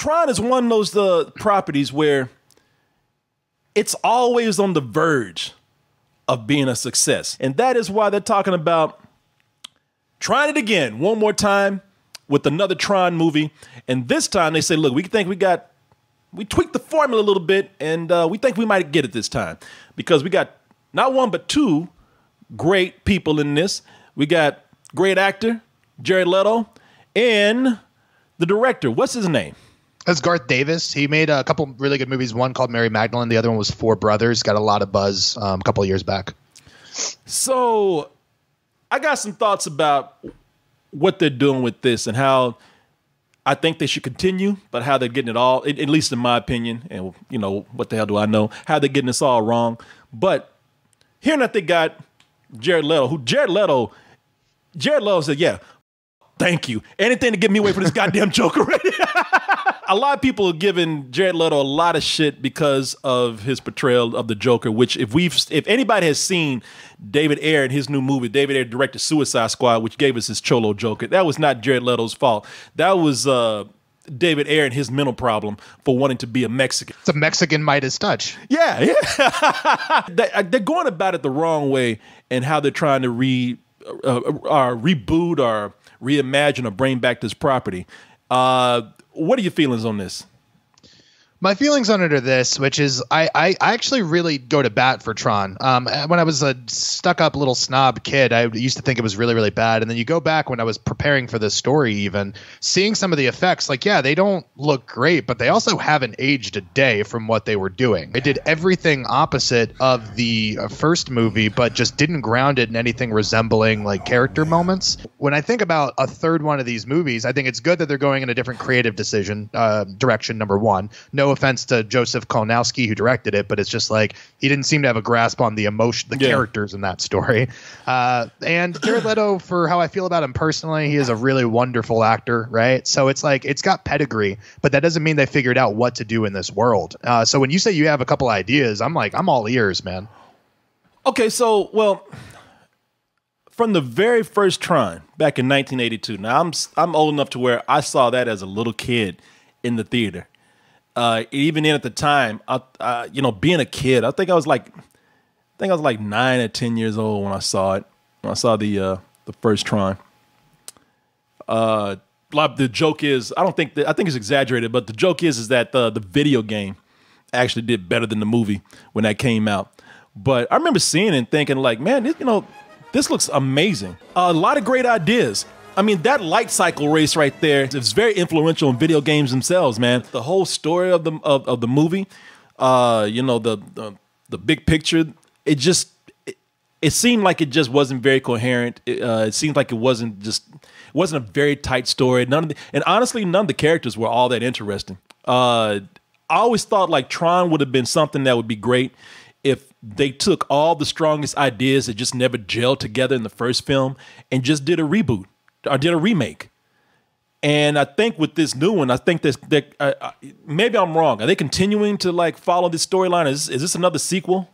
Tron is one of those properties where it's always on the verge of being a success. And that is why they're talking about trying it again one more time with another Tron movie. And this time they say, look, we tweaked the formula a little bit, and we think we might get it this time. Because we got not one but two great people in this. We got great actor, Jared Leto, and the director. What's his name? That's Garth Davis. He made a couple really good movies. One called Mary Magdalene. The other one was Four Brothers. Got a lot of buzz a couple of years back. So I got some thoughts about what they're doing with this and how I think they should continue, but how they're getting it all, at least in my opinion, and you know, what the hell do I know, how they're getting this all wrong. But hearing that they got Jared Leto, Jared Leto said, yeah, thank you. Anything to get me away from this goddamn Joker right here. A lot of people are giving Jared Leto a lot of shit because of his portrayal of the Joker, which if anybody has seen David Ayer in his new movie, David Ayer directed Suicide Squad, which gave us his Cholo Joker. That was not Jared Leto's fault. That was David Ayer and his mental problem for wanting to be a Mexican. It's a Mexican Midas touch. Yeah. They're going about it the wrong way and how they're trying to reboot or reimagine or bring back this property. What are your feelings on this? My feelings on it are this, which is I actually really go to bat for Tron. When I was a stuck-up little snob kid, I used to think it was really, really bad. And then you go back when I was preparing for this story even, seeing some of the effects, like, yeah, they don't look great, but they also haven't aged a day from what they were doing. They did everything opposite of the first movie, but just didn't ground it in anything resembling, like, character moments. When I think about a third one of these movies, I think it's good that they're going in a different creative direction, number one. No offense to Joseph Kolnowski who directed it, but it's just like he didn't seem to have a grasp on the emotion, the characters in that story. And Jared Leto, for how I feel about him personally, he is a really wonderful actor, right? So it's like it's got pedigree, but that doesn't mean they figured out what to do in this world. So when you say you have a couple ideas, I'm like, I'm all ears, man. Okay, so well, from the very first Tron back in 1982. Now I'm old enough to where I saw that as a little kid in the theater. Even in at the time, being a kid, I think I was like 9 or 10 years old when I saw it. When I saw the first Tron. The joke is, I think it's exaggerated, but the joke is that the video game actually did better than the movie when that came out. But I remember seeing it and thinking, like, man, this looks amazing. A lot of great ideas. I mean, that light cycle race right there is very influential in video games themselves, man. The whole story of the movie, the big picture, it seemed like it just wasn't very coherent. It seemed like it wasn't a very tight story. And honestly, none of the characters were all that interesting. I always thought like Tron would have been something that would be great if they took all the strongest ideas that just never gelled together in the first film and just did a reboot. I did a remake. And I think with this new one, I think that maybe I'm wrong. Are they continuing to like follow this storyline? Is this another sequel?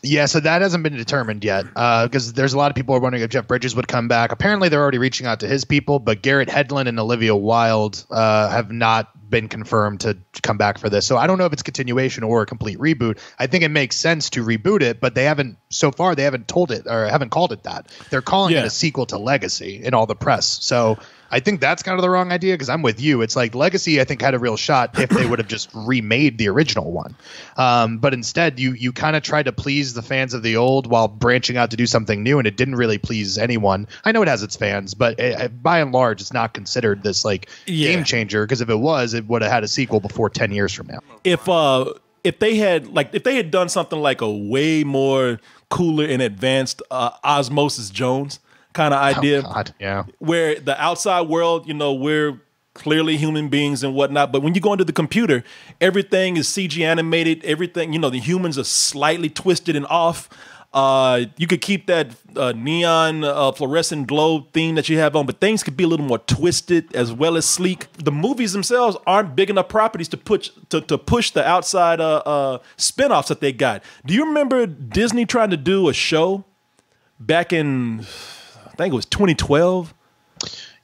Yeah, so that hasn't been determined yet because there's a lot of people who are wondering if Jeff Bridges would come back. Apparently, they're already reaching out to his people, but Garrett Hedlund and Olivia Wilde have not been confirmed to come back for this. So I don't know if it's continuation or a complete reboot. I think it makes sense to reboot it, but they haven't told it or haven't called it that. They're calling it a sequel to Legacy in all the press. So I think that's kind of the wrong idea because I'm with you. It's like Legacy, I think, had a real shot if they would have just remade the original one. But instead, you kind of tried to please the fans of the old while branching out to do something new, and it didn't really please anyone. I know it has its fans, but by and large, it's not considered this like game changer because if it was, it would have had a sequel before 10 years from now. If they had done something like a way more cooler and advanced Osmosis Jones kind of idea, where the outside world, we're clearly human beings and whatnot, but when you go into the computer, everything is CG animated. Everything, the humans are slightly twisted and off. You could keep that neon fluorescent glow theme that you have on, but things could be a little more twisted as well as sleek. The movies themselves aren't big enough properties to push the outside spinoffs that they got. Do you remember Disney trying to do a show back in, I think it was 2012?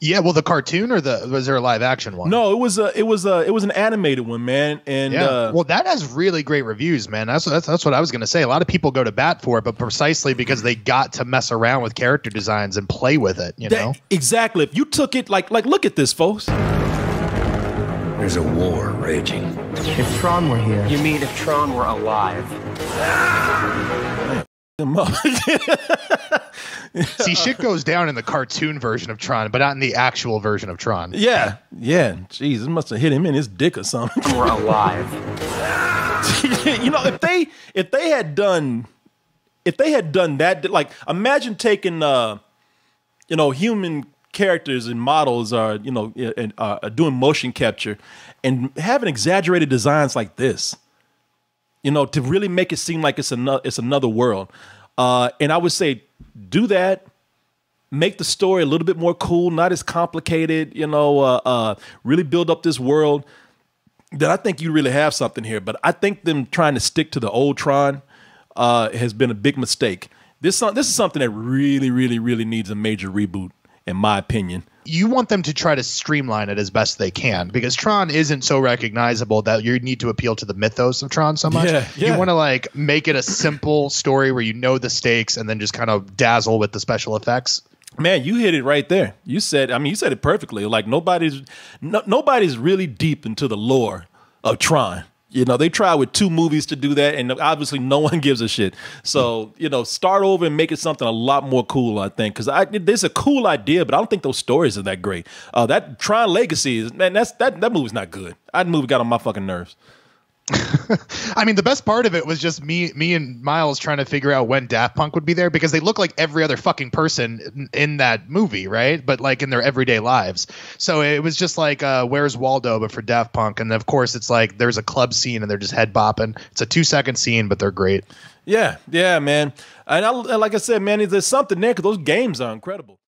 Yeah, well, the cartoon or was there a live action one? No, it was an animated one, man. And yeah, well, that has really great reviews, man. That's what I was gonna say. A lot of people go to bat for it, but precisely because they got to mess around with character designs and play with it. You know, exactly. If you took it like look at this, folks. There's a war raging. If Tron were here. You mean if Tron were alive? See, shit goes down in the cartoon version of Tron, but not in the actual version of Tron. Yeah. Jeez, it must have hit him in his dick or something. We're alive. You know, if they had done that, like, imagine taking human characters and models are doing motion capture and having exaggerated designs like this, to really make it seem like it's another world. And I would say do that, make the story a little bit more cool, not as complicated, really build up this world. Then I think you really have something here. But I think them trying to stick to the old Tron has been a big mistake. This is something that really, really, really needs a major reboot, in my opinion. You want them to try to streamline it as best they can because Tron isn't so recognizable that you need to appeal to the mythos of Tron so much. Yeah. You want to like make it a simple story where you know the stakes and then just kind of dazzle with the special effects. Man, you hit it right there. You said it perfectly. Like nobody's really deep into the lore of Tron. They try with 2 movies to do that, and obviously no one gives a shit. So, start over and make it something a lot more cool, I think. Because there's a cool idea, but I don't think those stories are that great. That Tron Legacy is, man, that movie's not good. That movie got on my fucking nerves. I mean, the best part of it was just me and Miles trying to figure out when Daft Punk would be there because they look like every other fucking person in that movie, right? But like in their everyday lives. So it was just like Where's Waldo, but for Daft Punk. And of course, it's like there's a club scene and they're just head bopping. It's a 2-second scene, but they're great. Yeah, man. And like I said, man, there's something there because those games are incredible.